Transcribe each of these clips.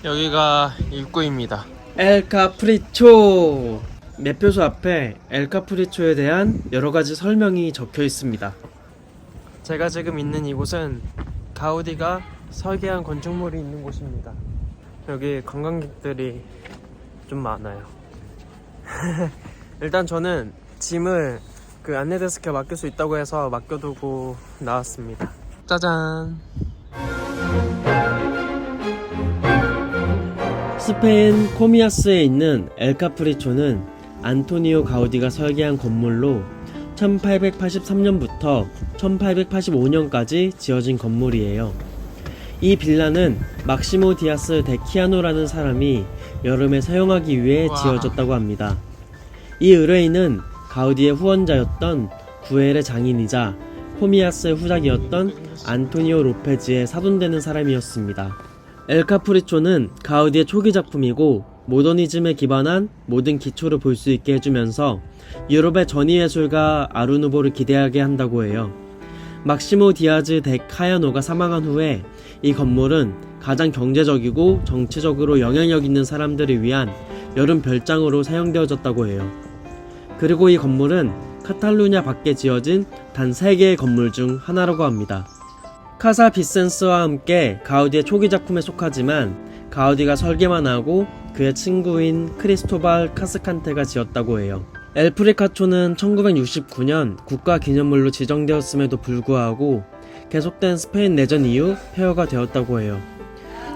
여기가 입구입니다. 엘카프리초! 매표소 앞에 엘카프리초에 대한 여러가지 설명이 적혀 있습니다. 제가 지금 있는 이곳은 가우디가 설계한 건축물이 있는 곳입니다. 여기 관광객들이 좀 많아요. 일단 저는 짐을 그 안내데스크에 맡길 수 있다고 해서 맡겨두고 나왔습니다. 짜잔! 스페인 코미아스에 있는 엘카프리초는 안토니오 가우디가 설계한 건물로 1883년부터 1885년까지 지어진 건물이에요. 이 빌라는 막시모 디아스 데 키아노라는 사람이 여름에 사용하기 위해 지어졌다고 합니다. 이 의뢰인은 가우디의 후원자였던 구엘의 장인이자 코미아스의 후작이었던 안토니오 로페즈의 사돈되는 사람이었습니다. 엘카프리초는 가우디의 초기 작품이고 모더니즘에 기반한 모든 기초를 볼 수 있게 해주면서 유럽의 전위예술가 아르누보를 기대하게 한다고 해요. 막시모 디아즈 데 카야노가 사망한 후에 이 건물은 가장 경제적이고 정치적으로 영향력 있는 사람들을 위한 여름 별장으로 사용되어졌다고 해요. 그리고 이 건물은 카탈루냐 밖에 지어진 단 3개의 건물 중 하나라고 합니다. 카사 비센스와 함께 가우디의 초기 작품에 속하지만 가우디가 설계만 하고 그의 친구인 크리스토발 카스칸테가 지었다고 해요. 엘프리카초는 1969년 국가기념물로 지정되었음에도 불구하고 계속된 스페인 내전 이후 폐허가 되었다고 해요.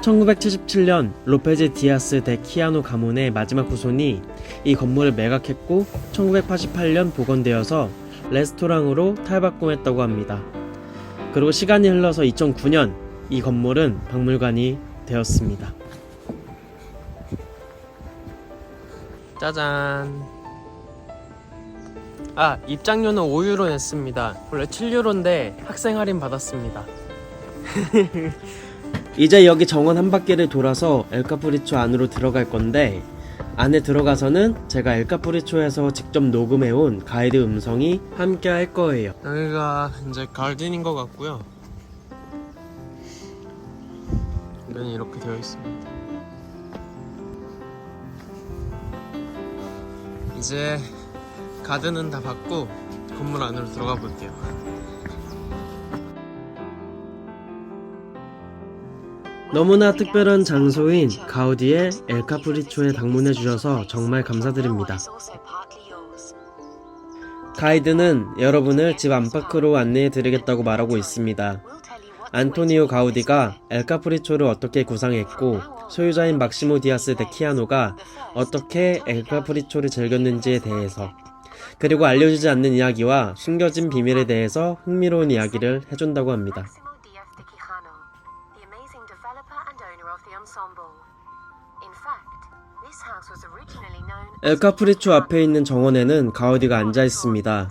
1977년 로페즈 디아스 데 키아노 가문의 마지막 후손이 이 건물을 매각했고 1988년 복원되어서 레스토랑으로 탈바꿈했다고 합니다. 그리고 시간이 흘러서 2009년 이 건물은 박물관이 되었습니다. 짜잔! 입장료는 5유로 냈습니다. 원래 7유로인데 학생 할인 받았습니다. 이제 여기 정원 한 바퀴를 돌아서 엘카프리초 안으로 들어갈 건데, 안에 들어가서는 제가 엘카프리초에서 직접 녹음해온 가이드 음성이 함께 할 거예요. 여기가 이제 가든인 것 같고요. 이건 이렇게 되어 있습니다. 이제 가든은 다 받고 건물 안으로 들어가 볼게요. 너무나 특별한 장소인 가우디의 엘카프리초에 방문해 주셔서 정말 감사드립니다. 가이드는 여러분을 집 안팎으로 안내해 드리겠다고 말하고 있습니다. 안토니오 가우디가 엘카프리초를 어떻게 구상했고 소유자인 막시모 디아스 데 키아노가 어떻게 엘카프리초를 즐겼는지에 대해서, 그리고 알려지지 않는 이야기와 숨겨진 비밀에 대해서 흥미로운 이야기를 해준다고 합니다. 엘카프리초 앞에 있는 정원에는 가우디가 앉아 있습니다.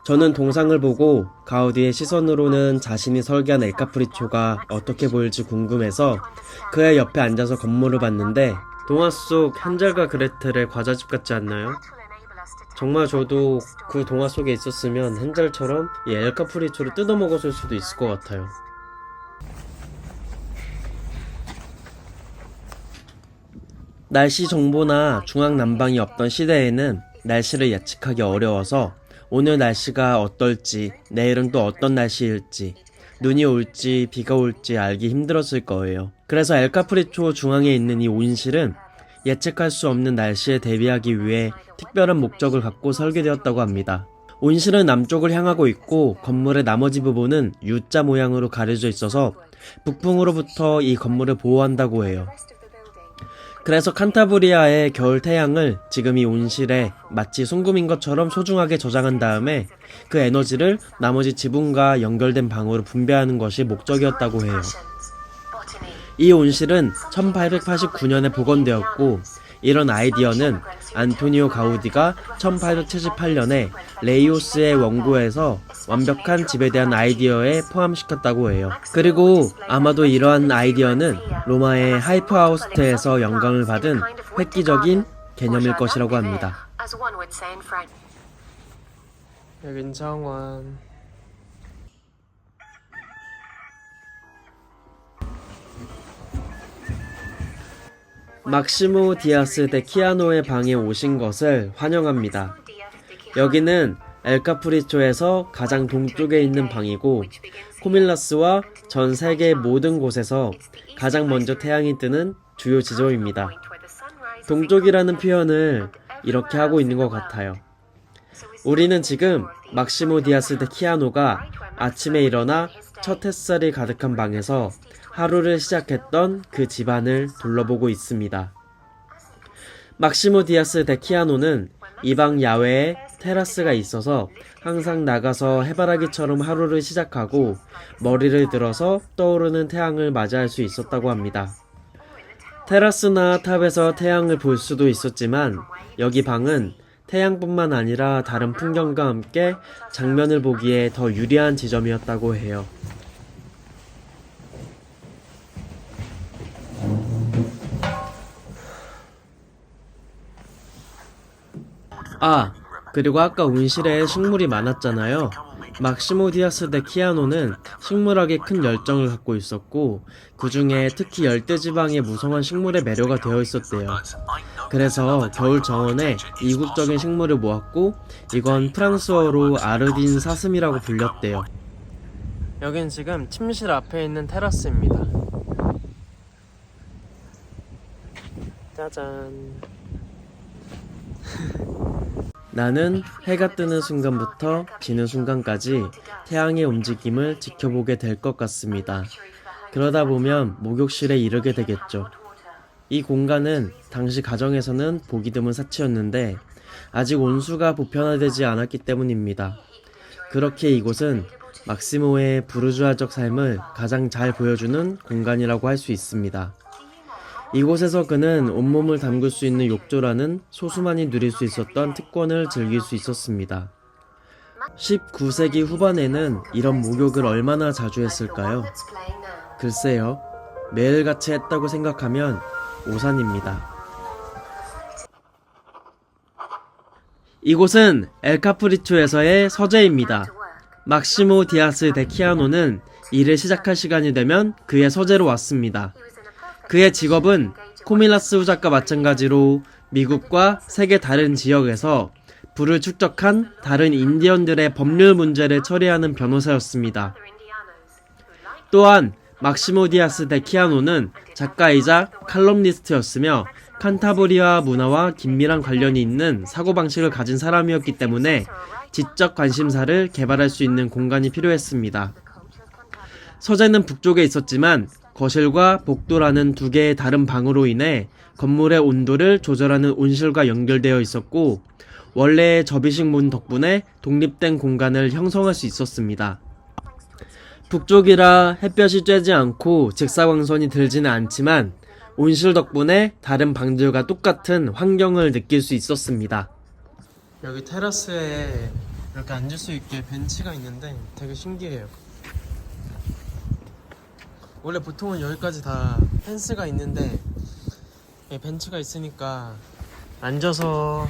저는 동상을 보고 가우디의 시선으로는 자신이 설계한 엘카프리초가 어떻게 보일지 궁금해서 그의 옆에 앉아서 건물을 봤는데, 동화 속 헨젤과 그레텔의 과자집 같지 않나요? 정말 저도 그 동화 속에 있었으면 헨젤처럼 이 엘카프리초를 뜯어먹었을 수도 있을 것 같아요. 날씨 정보나 중앙 난방이 없던 시대에는 날씨를 예측하기 어려워서 오늘 날씨가 어떨지, 내일은 또 어떤 날씨일지, 눈이 올지 비가 올지 알기 힘들었을 거예요. 그래서 엘카프리초 중앙에 있는 이 온실은 예측할 수 없는 날씨에 대비하기 위해 특별한 목적을 갖고 설계되었다고 합니다. 온실은 남쪽을 향하고 있고 건물의 나머지 부분은 U자 모양으로 가려져 있어서 북풍으로부터 이 건물을 보호한다고 해요. 그래서 칸타브리아의 겨울 태양을 지금 이 온실에 마치 순금인 것처럼 소중하게 저장한 다음에 그 에너지를 나머지 지붕과 연결된 방으로 분배하는 것이 목적이었다고 해요. 이 온실은 1889년에 복원되었고, 이런 아이디어는 안토니오 가우디가 1878년에 레이오스의 원고에서 완벽한 집에 대한 아이디어에 포함시켰다고 해요. 그리고 아마도 이러한 아이디어는 로마의 하이프하우스트에서 영감을 받은 획기적인 개념일 것이라고 합니다. 여긴 정원. 막시모 디아스 데 키아노의 방에 오신 것을 환영합니다. 여기는 엘카프리초에서 가장 동쪽에 있는 방이고 코밀라스와 전 세계 모든 곳에서 가장 먼저 태양이 뜨는 주요 지점입니다. 동쪽이라는 표현을 이렇게 하고 있는 것 같아요. 우리는 지금 막시모 디아스 데 키아노가 아침에 일어나 첫 햇살이 가득한 방에서 하루를 시작했던 그 집안을 둘러보고 있습니다. 막시모 디아스 데 키아노는 이 방 야외에 테라스가 있어서 항상 나가서 해바라기처럼 하루를 시작하고 머리를 들어서 떠오르는 태양을 맞이할 수 있었다고 합니다. 테라스나 탑에서 태양을 볼 수도 있었지만 여기 방은 태양뿐만 아니라 다른 풍경과 함께 장면을 보기에 더 유리한 지점이었다고 해요. 그리고 아까 온실에 식물이 많았잖아요. 막시모 디아스 데 키아노는 식물학에 큰 열정을 갖고 있었고 그 중에 특히 열대지방의 무성한 식물에 매료가 되어 있었대요. 그래서 겨울 정원에 이국적인 식물을 모았고 이건 프랑스어로 아르딘 사슴이라고 불렸대요. 여긴 지금 침실 앞에 있는 테라스입니다. 짜잔. 나는 해가 뜨는 순간부터 지는 순간까지 태양의 움직임을 지켜보게 될 것 같습니다. 그러다 보면 목욕실에 이르게 되겠죠. 이 공간은 당시 가정에서는 보기 드문 사치였는데 아직 온수가 보편화되지 않았기 때문입니다. 그렇게 이곳은 막시모의 부르주아적 삶을 가장 잘 보여주는 공간이라고 할 수 있습니다. 이곳에서 그는 온몸을 담글 수 있는 욕조라는 소수만이 누릴 수 있었던 특권을 즐길 수 있었습니다. 19세기 후반에는 이런 목욕을 얼마나 자주 했을까요? 글쎄요, 매일같이 했다고 생각하면 오산입니다. 이곳은 엘카프리초에서의 서재입니다. 막시모 디아스 데 키아노는 일을 시작할 시간이 되면 그의 서재로 왔습니다. 그의 직업은 코밀라스 후작과 마찬가지로 미국과 세계 다른 지역에서 부를 축적한 다른 인디언들의 법률 문제를 처리하는 변호사였습니다. 또한 막시모 디아스 데 키아노는 작가이자 칼럼니스트였으며 칸타브리아 문화와 긴밀한 관련이 있는 사고방식을 가진 사람이었기 때문에 지적 관심사를 개발할 수 있는 공간이 필요했습니다. 서재는 북쪽에 있었지만 거실과 복도라는 두 개의 다른 방으로 인해 건물의 온도를 조절하는 온실과 연결되어 있었고 원래의 접이식 문 덕분에 독립된 공간을 형성할 수 있었습니다. 북쪽이라 햇볕이 쬐지 않고 직사광선이 들지는 않지만 온실 덕분에 다른 방들과 똑같은 환경을 느낄 수 있었습니다. 여기 테라스에 이렇게 앉을 수 있게 벤치가 있는데 되게 신기해요. 원래 보통은 여기까지 다 펜스가 있는데 벤치가 있으니까 앉아서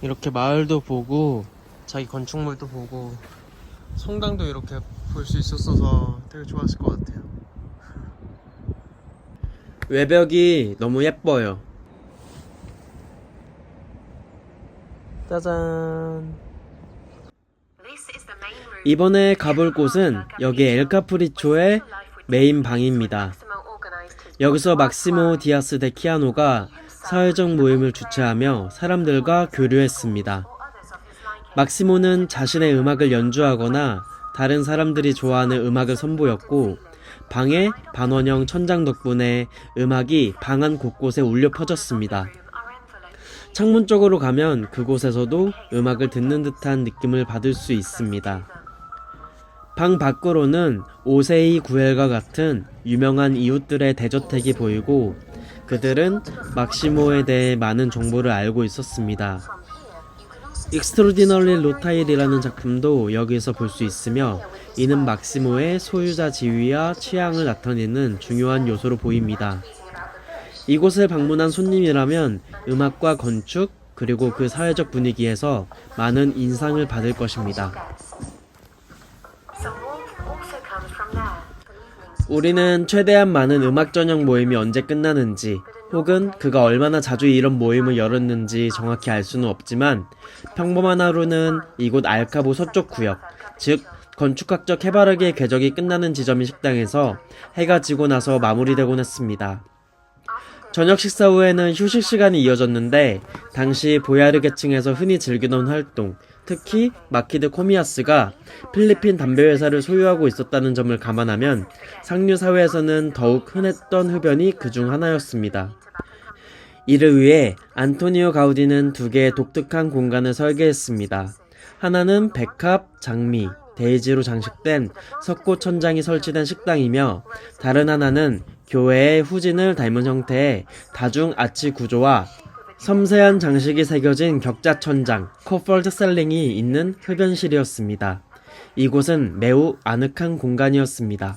이렇게 마을도 보고 자기 건축물도 보고 성당도 이렇게 볼 수 있었어서 되게 좋았을 것 같아요. 외벽이 너무 예뻐요. 짜잔. 이번에 가볼 곳은 여기 엘카프리초의 메인 방입니다. 여기서 막시모 디아스 데 키아노가 사회적 모임을 주최하며 사람들과 교류했습니다. 막시모는 자신의 음악을 연주하거나 다른 사람들이 좋아하는 음악을 선보였고 방에 반원형 천장 덕분에 음악이 방 안 곳곳에 울려 퍼졌습니다. 창문 쪽으로 가면 그곳에서도 음악을 듣는 듯한 느낌을 받을 수 있습니다. 방 밖으로는 오세이 구엘과 같은 유명한 이웃들의 대저택이 보이고 그들은 막시모에 대해 많은 정보를 알고 있었습니다. 익스트로디너리 로타일이라는 작품도 여기서 볼 수 있으며 이는 막시모의 소유자 지위와 취향을 나타내는 중요한 요소로 보입니다. 이곳을 방문한 손님이라면 음악과 건축 그리고 그 사회적 분위기에서 많은 인상을 받을 것입니다. 우리는 최대한 많은 음악 전용 모임이 언제 끝나는지 혹은 그가 얼마나 자주 이런 모임을 열었는지 정확히 알 수는 없지만 평범한 하루는 이곳 알카보 서쪽 구역, 즉 건축학적 해바라기의 궤적이 끝나는 지점인 식당에서 해가 지고 나서 마무리되곤 했습니다. 저녁 식사 후에는 휴식 시간이 이어졌는데 당시 보야르 계층에서 흔히 즐기던 활동, 특히 마키드 코미아스가 필리핀 담배 회사를 소유하고 있었다는 점을 감안하면 상류 사회에서는 더욱 흔했던 흡연이 그중 하나였습니다. 이를 위해 안토니오 가우디는 두 개의 독특한 공간을 설계했습니다. 하나는 백합, 장미, 데이지로 장식된 석고 천장이 설치된 식당이며 다른 하나는 교회의 후진을 닮은 형태의 다중 아치 구조와 섬세한 장식이 새겨진 격자 천장, 코폴드 셀링이 있는 흡연실이었습니다. 이곳은 매우 아늑한 공간이었습니다.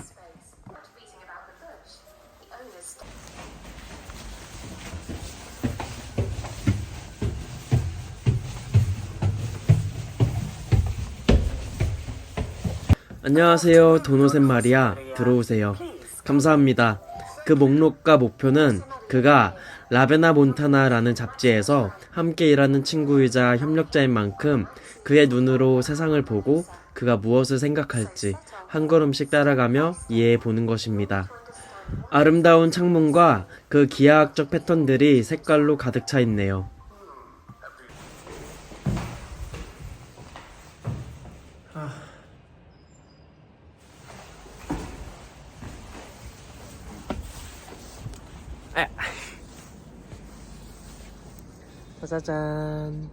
안녕하세요. 도노센 마리아. 들어오세요. 감사합니다. 그 목록과 목표는 그가 라베나 몬타나라는 잡지에서 함께 일하는 친구이자 협력자인 만큼 그의 눈으로 세상을 보고 그가 무엇을 생각할지 한 걸음씩 따라가며 이해해 보는 것입니다. 아름다운 창문과 그 기하학적 패턴들이 색깔로 가득 차 있네요. 짜잔.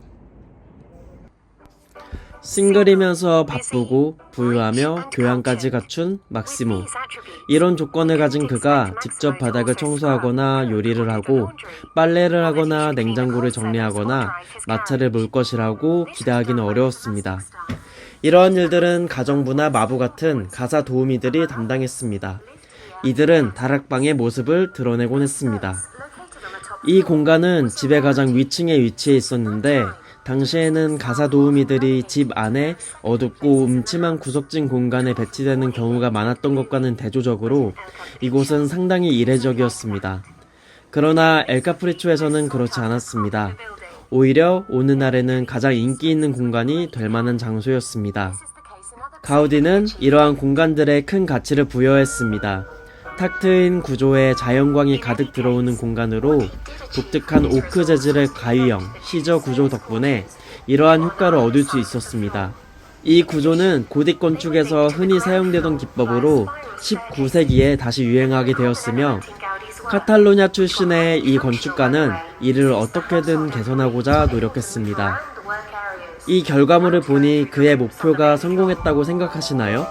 싱글이면서 바쁘고 부유하며 교양까지 갖춘 막시모. 이런 조건을 가진 그가 직접 바닥을 청소하거나 요리를 하고 빨래를 하거나 냉장고를 정리하거나 마차를 몰 것이라고 기대하기는 어려웠습니다. 이러한 일들은 가정부나 마부 같은 가사 도우미들이 담당했습니다. 이들은 다락방의 모습을 드러내곤 했습니다. 이 공간은 집의 가장 위층에 위치해 있었는데 당시에는 가사 도우미들이 집 안에 어둡고 음침한 구석진 공간에 배치되는 경우가 많았던 것과는 대조적으로 이곳은 상당히 이례적이었습니다. 그러나 엘카프리초에서는 그렇지 않았습니다. 오히려 오는 날에는 가장 인기 있는 공간이 될 만한 장소였습니다. 가우디는 이러한 공간들에 큰 가치를 부여했습니다. 탁 트인 구조에 자연광이 가득 들어오는 공간으로 독특한 오크 재질의 가위형, 시저 구조 덕분에 이러한 효과를 얻을 수 있었습니다. 이 구조는 고딕 건축에서 흔히 사용되던 기법으로 19세기에 다시 유행하게 되었으며 카탈로냐 출신의 이 건축가는 이를 어떻게든 개선하고자 노력했습니다. 이 결과물을 보니 그의 목표가 성공했다고 생각하시나요?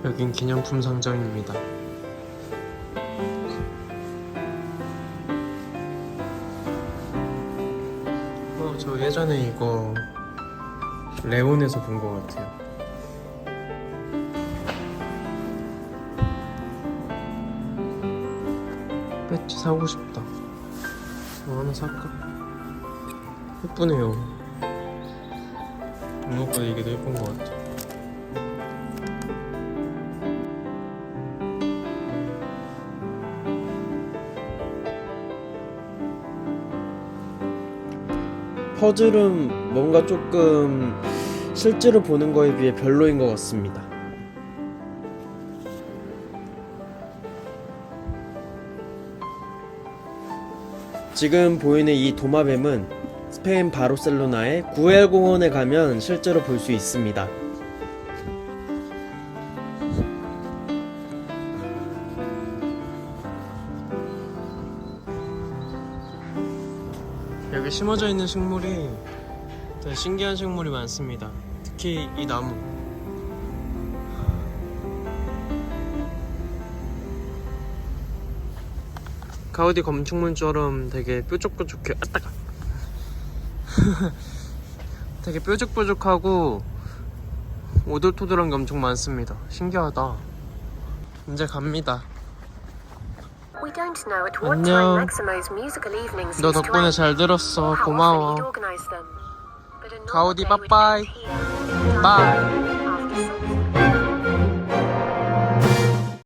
여긴 기념품 상점입니다. 저 예전에 이거 레온에서 본 것 같아요. 배지 사고 싶다. 뭐 하나 살까? 예쁘네요. 이것보다 이게 더 예쁜 것 같아. 퍼즐은 뭔가 조금 실제로 보는 거에 비해 별로인 것 같습니다. 지금 보이는 이 도마뱀은 스페인 바르셀로나의 구엘 공원에 가면 실제로 볼 수 있습니다. 여기 심어져 있는 식물이 되게 신기한 식물이 많습니다. 특히 이 나무. 가우디 건축물처럼 되게 뾰족뾰족해. 아 따가. 되게 뾰족뾰족하고 오돌토돌한 게 엄청 많습니다. 신기하다. 이제 갑니다. 안녕. 너 덕분에 잘 들었어. 고마워. 가우디 빠빠이. 바이.